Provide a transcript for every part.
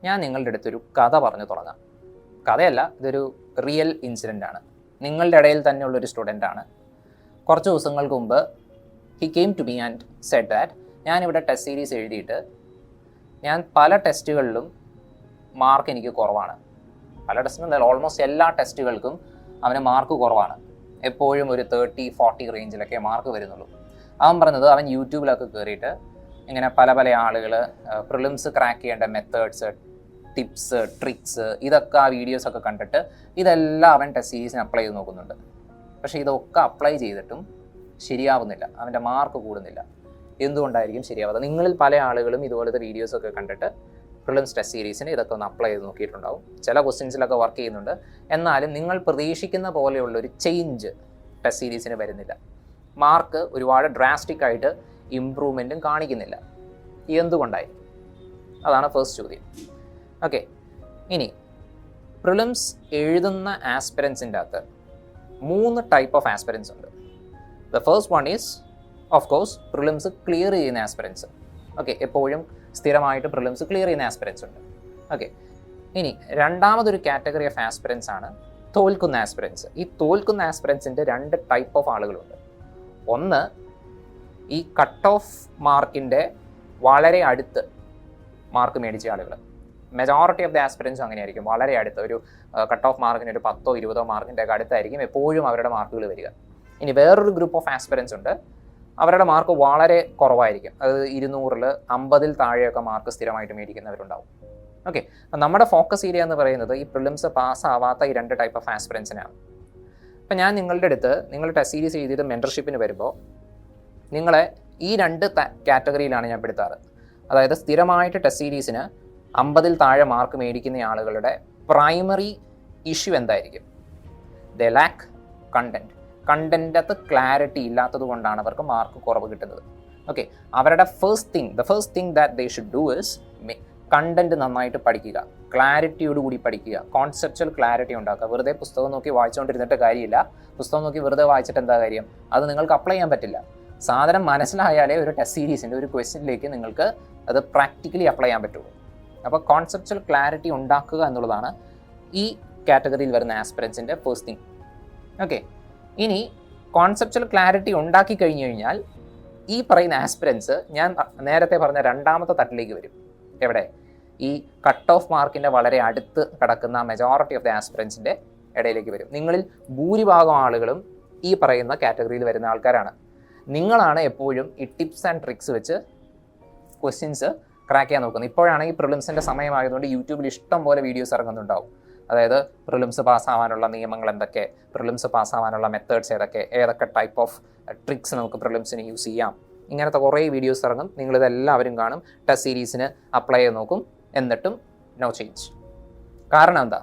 ഞാൻ നിങ്ങളുടെ അടുത്തൊരു കഥ പറഞ്ഞു തുടങ്ങാം. കഥയല്ല, ഇതൊരു റിയൽ ഇൻസിഡൻ്റ് ആണ്. നിങ്ങളുടെ ഇടയിൽ തന്നെയുള്ളൊരു സ്റ്റുഡൻ്റാണ്. കുറച്ച് ദിവസങ്ങൾക്ക് മുമ്പ് he came to me and said that ഞാനിവിടെ ടെസ്റ്റ് സീരീസ് എഴുതിയിട്ട് ഞാൻ പല ടെസ്റ്റുകളിലും മാർക്ക് എനിക്ക് കുറവാണ്. പല ടെസ്റ്റിനും ഓൾമോസ്റ്റ് എല്ലാ ടെസ്റ്റുകൾക്കും അവന് മാർക്ക് കുറവാണ്. എപ്പോഴും ഒരു 30-40 റേഞ്ചിലൊക്കെ മാർക്ക് വരുന്നുള്ളൂ. അവൻ പറഞ്ഞത് അവൻ യൂട്യൂബിലൊക്കെ കയറിയിട്ട് ഇങ്ങനെ പല ആളുകൾ പ്രിലിംസ് ക്രാക്ക് ചെയ്യേണ്ട മെത്തേഡ്സ്, ടിപ്സ്, ട്രിക്സ്, ഇതൊക്കെ ആ വീഡിയോസൊക്കെ കണ്ടിട്ട് ഇതെല്ലാം അവൻ ടെസ്റ്റ് സീരീസിന് അപ്ലൈ ചെയ്ത് നോക്കുന്നുണ്ട്. പക്ഷേ ഇതൊക്കെ അപ്ലൈ ചെയ്തിട്ടും ശരിയാവുന്നില്ല, അവൻ്റെ മാർക്ക് കൂടുന്നില്ല. എന്തുകൊണ്ടായിരിക്കും ശരിയാവാതെ? നിങ്ങളിൽ പല ആളുകളും ഇതുപോലത്തെ വീഡിയോസൊക്കെ കണ്ടിട്ട് പ്രിലിംസ് ടെസ്റ്റ് സീരീസിന് ഇതൊക്കെ ഒന്ന് അപ്ലൈ ചെയ്ത് നോക്കിയിട്ടുണ്ടാവും. ചില ക്വസ്റ്റ്യൻസിലൊക്കെ വർക്ക് ചെയ്യുന്നുണ്ട്. എന്നാലും നിങ്ങൾ പ്രതീക്ഷിക്കുന്ന പോലെയുള്ളൊരു ചേഞ്ച് ടെസ്റ്റ് സീരീസിന് വരുന്നില്ല. മാർക്ക് ഒരുപാട് ഡ്രാസ്റ്റിക് ആയിട്ട് ഇമ്പ്രൂവ്മെൻറ്റും കാണിക്കുന്നില്ല. എന്തുകൊണ്ടായി? അതാണ് ഫസ്റ്റ് ചോദ്യം. ഓക്കെ, ഇനി പ്രിലിംസ് എഴുതുന്ന ആസ്പിരൻസിൻ്റെ അകത്ത് 3 ടൈപ്പ് ഓഫ് ആസ്പിരൻസ് ഉണ്ട്. The first one is of course prelims clear ചെയ്യുന്ന ആസ്പിരൻസ്. ഓക്കെ, എപ്പോഴും സ്ഥിരമായിട്ട് പ്രിലിംസ് ക്ലിയർ ചെയ്യുന്ന ആസ്പിരൻസ് ഉണ്ട്. ഓക്കെ, ഇനി രണ്ടാമതൊരു കാറ്റഗറി ഓഫ് ആസ്പിരൻസ് ആണ് തോൽക്കുന്ന ആസ്പിരൻസ്. ഈ തോൽക്കുന്ന ആസ്പിരൻസിൻ്റെ 2 ടൈപ്പ് ഓഫ് ആളുകളുണ്ട്. ഒന്ന്, ഈ കട്ട് ഓഫ് മാർക്കിൻ്റെ വളരെ അടുത്ത് മാർക്ക് മേടിച്ച ആളുകൾ. മെജോറിറ്റി ഓഫ് ദ ആസ്പിരൻസും അങ്ങനെയായിരിക്കും. വളരെ അടുത്ത് ഒരു കട്ട് ഓഫ് മാർക്കിന് ഒരു 10-20 മാർക്കിൻ്റെ ഒക്കെ അടുത്തായിരിക്കും എപ്പോഴും അവരുടെ മാർക്കുകൾ വരിക. ഇനി വേറൊരു ഗ്രൂപ്പ് ഓഫ് ആസ്പിരൻസ് ഉണ്ട്, അവരുടെ മാർക്ക് വളരെ കുറവായിരിക്കും. അത് 200-ൽ 50-ൽ താഴെയൊക്കെ മാർക്ക് സ്ഥിരമായിട്ട് മേടിക്കുന്നവരുണ്ടാവും. ഓക്കെ, നമ്മുടെ ഫോക്കസ് ഏരിയ എന്ന് പറയുന്നത് ഈ പ്രിലിംസ് പാസ്സാവാത്ത ഈ 2 ടൈപ്പ് ഓഫ് ആസ്പിരൻസിനാണ്. അപ്പം ഞാൻ നിങ്ങളുടെ അടുത്ത് നിങ്ങൾ ടെസ്റ്റ് സീരീസ് ചെയ്തിട്ട് മെൻറ്റർഷിപ്പിന് വരുമ്പോൾ നിങ്ങളെ ഈ 2 കാറ്റഗറിയിലാണ് ഞാൻ പെടുത്താറ്. അതായത് സ്ഥിരമായിട്ട് ടെസ്റ്റ് സീരീസിന് 50-ൽ താഴെ മാർക്ക് മേടിക്കുന്ന ആളുകളുടെ പ്രൈമറി ഇഷ്യൂ എന്തായിരിക്കും? The lack content. കണ്ടൻറ്റകത്ത് ക്ലാരിറ്റി ഇല്ലാത്തത് കൊണ്ടാണ് അവർക്ക് മാർക്ക് കുറവ് കിട്ടുന്നത്. ഓക്കെ, അവരുടെ the first thing that they should do is content നന്നായിട്ട് പഠിക്കുക, ക്ലാരിറ്റിയോടുകൂടി പഠിക്കുക, കോൺസെപ്ച്വൽ ക്ലാരിറ്റി ഉണ്ടാക്കുക. വെറുതെ പുസ്തകം നോക്കി വായിച്ചുകൊണ്ടിരുന്നിട്ട് കാര്യമില്ല. പുസ്തകം നോക്കി വെറുതെ വായിച്ചിട്ട് എന്താ കാര്യം? അത് നിങ്ങൾക്ക് അപ്ലൈ ചെയ്യാൻ പറ്റില്ല. സാധനം മനസ്സിലായാലേ ഒരു ടെസ്റ്റ് സീരീസിൻ്റെ ഒരു ക്വസ്റ്റ്യനിലേക്ക് നിങ്ങൾക്ക് അത് പ്രാക്ടിക്കലി അപ്ലൈ ചെയ്യാൻ പറ്റുള്ളൂ. അപ്പോൾ കോൺസെപ്ച്വൽ ക്ലാരിറ്റി ഉണ്ടാക്കുക എന്നുള്ളതാണ് ഈ കാറ്റഗറിയിൽ വരുന്ന ആസ്പിരൻസിൻ്റെ ഫസ്റ്റ് തിങ്. ഓക്കെ, ഇനി കോൺസെപ്ച്വൽ ക്ലാരിറ്റി ഉണ്ടാക്കി കഴിഞ്ഞു കഴിഞ്ഞാൽ ഈ പറയുന്ന ആസ്പിരൻസ് ഞാൻ നേരത്തെ പറഞ്ഞ രണ്ടാമത്തെ തട്ടിലേക്ക് വരും. എവിടെ? ഈ കട്ട് ഓഫ് മാർക്കിൻ്റെ വളരെ അടുത്ത് കിടക്കുന്ന മെജോറിറ്റി ഓഫ് ദ ആസ്പിരൻസിൻ്റെ ഇടയിലേക്ക് വരും. നിങ്ങളിൽ ഭൂരിഭാഗം ആളുകളും ഈ പറയുന്ന കാറ്റഗറിയിൽ വരുന്ന ആൾക്കാരാണ്. നിങ്ങളാണ് എപ്പോഴും ഈ ടിപ്സ് ആൻഡ് ട്രിക്സ് വെച്ച് ക്വസ്റ്റ്യൻസ് ക്രാക്ക് ചെയ്യാൻ നോക്കുന്നത്. ഇപ്പോഴാണെങ്കിൽ പ്രിലിംസിൻ്റെ സമയമായതുകൊണ്ട് യൂട്യൂബിൽ ഇഷ്ടം പോലെ വീഡിയോസ് ഇറങ്ങുന്നുണ്ടാവും. അതായത് പ്രിലിംസ് പാസ്സാവാനുള്ള നിയമങ്ങൾ എന്തൊക്കെ, പ്രിലിംസ് പാസ്സാവാനുള്ള മെത്തേഡ്സ് ഏതൊക്കെ ടൈപ്പ് ഓഫ് ട്രിക്സ് നമുക്ക് പ്രിലിംസിന് യൂസ് ചെയ്യാം, ഇങ്ങനത്തെ കുറേ വീഡിയോസ് ഇറങ്ങും. നിങ്ങളിതെല്ലാവരും കാണും, ടെസ്റ്റ് സീരീസിന് അപ്ലൈ ചെയ്ത് നോക്കും, എന്നിട്ടും നോ ചേഞ്ച്. കാരണം എന്താ?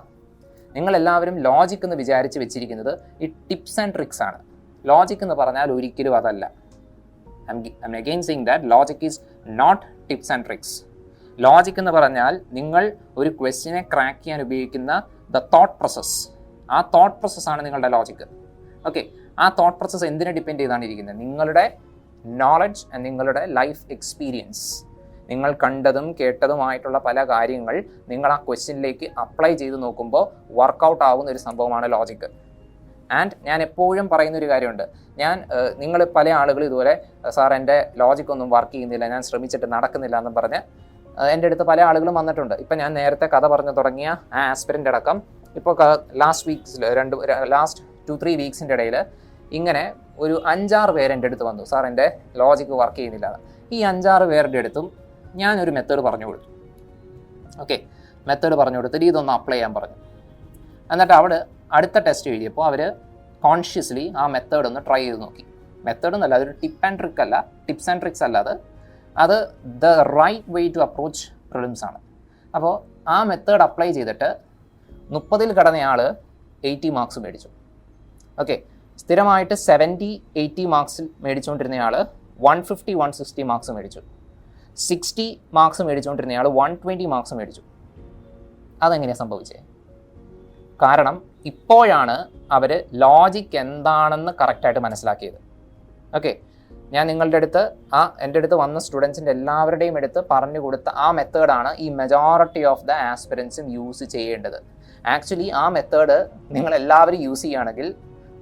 നിങ്ങളെല്ലാവരും ലോജിക് എന്ന് വിചാരിച്ച് വെച്ചിരിക്കുന്നത് ഈ ടിപ്സ് ആൻഡ് ട്രിക്സ് ആണ്. ലോജിക് എന്ന് പറഞ്ഞാൽ ഒരിക്കലും അതല്ല. I'm again saying that logic is not tips and tricks. Logic എന്ന് പറഞ്ഞാൽ നിങ്ങൾ ഒരു ക്വസ്റ്റ്യനെ ക്രാക്ക് ചെയ്യാൻ ഉപയോഗിക്കുന്ന ദ തോട്ട് പ്രോസസ്. ആ തോട്ട് പ്രോസസ്സാണ് നിങ്ങളുടെ ലോജിക്. ഓക്കെ, ആ തോട്ട് പ്രോസസ്സ് എന്തിനെ ഡിപ്പെൻഡ് ചെയ്താണ് ഇരിക്കുന്നത്? നിങ്ങളുടെ നോളജ് ആൻഡ് നിങ്ങളുടെ ലൈഫ് എക്സ്പീരിയൻസ്. നിങ്ങൾ കണ്ടതും കേട്ടതുമായിട്ടുള്ള പല കാര്യങ്ങൾ നിങ്ങൾ ആ ക്വസ്റ്റ്യനിലേക്ക് അപ്ലൈ ചെയ്ത് നോക്കുമ്പോൾ വർക്കൗട്ട് ആവുന്ന ഒരു സംഭവമാണ് ലോജിക്. ആൻഡ് ഞാൻ എപ്പോഴും പറയുന്നൊരു കാര്യമുണ്ട്, നിങ്ങൾ പല ആളുകൾ ഇതുപോലെ സാർ എൻ്റെ ലോജിക് ഒന്നും വർക്ക് ചെയ്യുന്നില്ല, ഞാൻ ശ്രമിച്ചിട്ട് നടക്കുന്നില്ല എന്നും പറഞ്ഞ് എൻ്റെ അടുത്ത് പല ആളുകളും വന്നിട്ടുണ്ട്. ഇപ്പം ഞാൻ നേരത്തെ കഥ പറഞ്ഞു തുടങ്ങിയ ആ ആസ്പിരൻ്റ് അടക്കം ഇപ്പോൾ ലാസ്റ്റ് 2-3 വീക്സിൻ്റെ ഇടയിൽ ഇങ്ങനെ ഒരു 5-6 പേര് എൻ്റെ അടുത്ത് വന്നു, സാർ എൻ്റെ ലോജിക് വർക്ക് ചെയ്യുന്നില്ല. ഈ 5-6 പേരുടെ അടുത്തും ഞാനൊരു മെത്തേഡ് പറഞ്ഞു കൊടുത്തു. ഓക്കെ, മെത്തേഡ് പറഞ്ഞു കൊടുത്തിട്ട് ഇതൊന്ന് അപ്ലൈ ചെയ്യാൻ പറഞ്ഞു. എന്നിട്ട് അവിടെ അടുത്ത ടെസ്റ്റ് എഴുതിയപ്പോൾ അവർ കോൺഷ്യസ്ലി ആ മെത്തേഡ് ഒന്ന് ട്രൈ ചെയ്ത് നോക്കി. മെത്തേഡ് എന്നല്ല, അതൊരു ടിപ്സ് ആൻഡ് ട്രിക്സ് അല്ല, അത് the right way to approach prelims ആണ്. അപ്പോൾ ആ മെത്തേഡ് അപ്ലൈ ചെയ്തിട്ട് 30-ൽ കടന്നയാൾ 80 മാർക്സ് മേടിച്ചു. ഓക്കെ, സ്ഥിരമായിട്ട് 70-80 മാർക്സ് മേടിച്ചുകൊണ്ടിരുന്നയാൾ 150-160 മാർക്സ് മേടിച്ചു. 60 മാർക്സ് മേടിച്ചുകൊണ്ടിരുന്നയാൾ 120 മാർക്സ് മേടിച്ചു. അതെങ്ങനെയാണ് സംഭവിച്ചത്? കാരണം ഇപ്പോഴാണ് അവർ ലോജിക് എന്താണെന്ന് കറക്റ്റായിട്ട് മനസ്സിലാക്കിയത്. ഓക്കെ, ഞാൻ നിങ്ങളുടെ അടുത്ത് എൻ്റെ അടുത്ത് വന്ന സ്റ്റുഡൻസിൻ്റെ എല്ലാവരുടെയും അടുത്ത് പറഞ്ഞു കൊടുത്ത ആ മെത്തേഡാണ് ഈ മെജോറിറ്റി ഓഫ് ദ ആസ്പിരൻസും യൂസ് ചെയ്യേണ്ടത്. ആക്ച്വലി ആ മെത്തേഡ് നിങ്ങൾ എല്ലാവരും യൂസ് ചെയ്യുകയാണെങ്കിൽ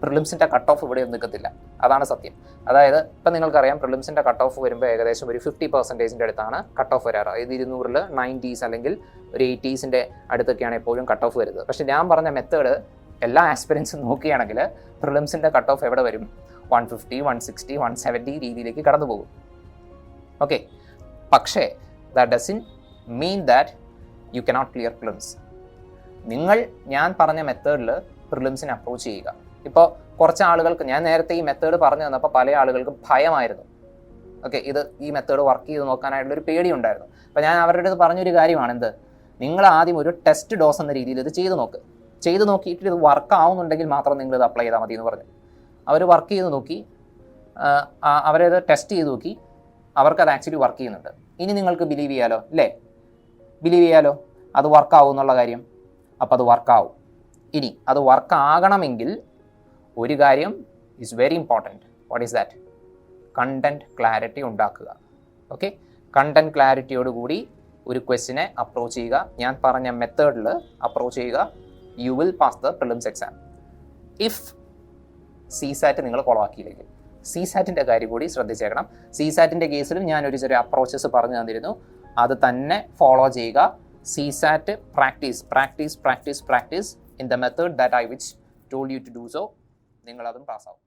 പ്രിലിംസിൻ്റെ കട്ട് ഓഫ് ഇവിടെ ഒന്നും നിൽക്കത്തില്ല. അതാണ് സത്യം. അതായത് ഇപ്പം നിങ്ങൾക്കറിയാം പ്രിലിംസിൻ്റെ കട്ട് ഓഫ് വരുമ്പോൾ ഏകദേശം ഒരു 50% അടുത്താണ് കട്ട് ഓഫ് വരാറ്. ഇത് 200-ൽ 90s അല്ലെങ്കിൽ ഒരു 80s അടുത്തൊക്കെയാണ് എപ്പോഴും കട്ട് ഓഫ് വരുന്നത്. പക്ഷേ ഞാൻ പറഞ്ഞ മെത്തേഡ് എല്ലാ ആസ്പിരൻസും നോക്കുകയാണെങ്കിൽ പ്രിലിംസിൻ്റെ കട്ട് ഓഫ് എവിടെ വരും? 150, 160, 170 രീതിയിലേക്ക് കടന്നു പോകും. ഓക്കെ, പക്ഷേ that doesn't mean that you cannot clear prelims. നിങ്ങൾ ഞാൻ പറഞ്ഞ മെത്തേഡിൽ പ്രിലിംസിനെ അപ്രോച്ച് ചെയ്യുക. ഇപ്പോൾ കുറച്ച് ആളുകൾക്ക് ഞാൻ നേരത്തെ ഈ മെത്തേഡ് പറഞ്ഞു തന്നപ്പോൾ പല ആളുകൾക്കും ഭയമായിരുന്നു. ഓക്കെ, ഈ മെത്തേഡ് വർക്ക് ചെയ്ത് നോക്കാനായിട്ടുള്ളൊരു പേടി ഉണ്ടായിരുന്നു. അപ്പോൾ ഞാൻ അവരുടെ അടുത്ത് പറഞ്ഞൊരു കാര്യമാണ് എന്ത്, നിങ്ങൾ ആദ്യം ഒരു ടെസ്റ്റ് ഡോസ് എന്ന രീതിയിൽ ഇത് ചെയ്ത് നോക്ക്. ചെയ്ത് നോക്കിയിട്ട് ഇത് വർക്ക് ആവുന്നുണ്ടെങ്കിൽ മാത്രം നിങ്ങൾ ഇത് അപ്ലൈ ചെയ്താൽ മതി എന്ന് പറഞ്ഞു. അവർ വർക്ക് ചെയ്ത് നോക്കി, അവരത് ടെസ്റ്റ് ചെയ്ത് നോക്കി, അവർക്കത് ആക്ച്വലി വർക്ക് ചെയ്യുന്നുണ്ട്. ഇനി നിങ്ങൾക്ക് ബിലീവ് ചെയ്യാലോ, അല്ലേ? ബിലീവ് ചെയ്യാലോ അത് വർക്കാവും എന്നുള്ള കാര്യം. അപ്പോൾ അത് വർക്കാവും. ഇനി അത് വർക്ക് ആകണമെങ്കിൽ ഒരു കാര്യം is very important. What is that? Content clarity ഉണ്ടാക്കുക. ഓക്കെ, കണ്ടൻറ്റ് ക്ലാരിറ്റിയോടുകൂടി ഒരു ക്വസ്റ്റിനെ അപ്രോച്ച് ചെയ്യുക. ഞാൻ പറഞ്ഞ മെത്തേഡിൽ അപ്രോച്ച് ചെയ്യുക. You will pass the prelims exam. If CSAT നിങ്ങൾ കൊളവാക്കിയില്ലെങ്കിൽ. CSATൻ്റെ കാര്യം കൂടി ശ്രദ്ധിച്ചേക്കണം. CSATൻ്റെ കേസിലും ഞാനൊരു ചെറിയ അപ്രോച്ചസ് പറഞ്ഞു തന്നിരുന്നു. അത് തന്നെ ഫോളോ ചെയ്യുക. CSAT practice in the method that I which told you to do so. നിങ്ങളതും പാസ്സാവും.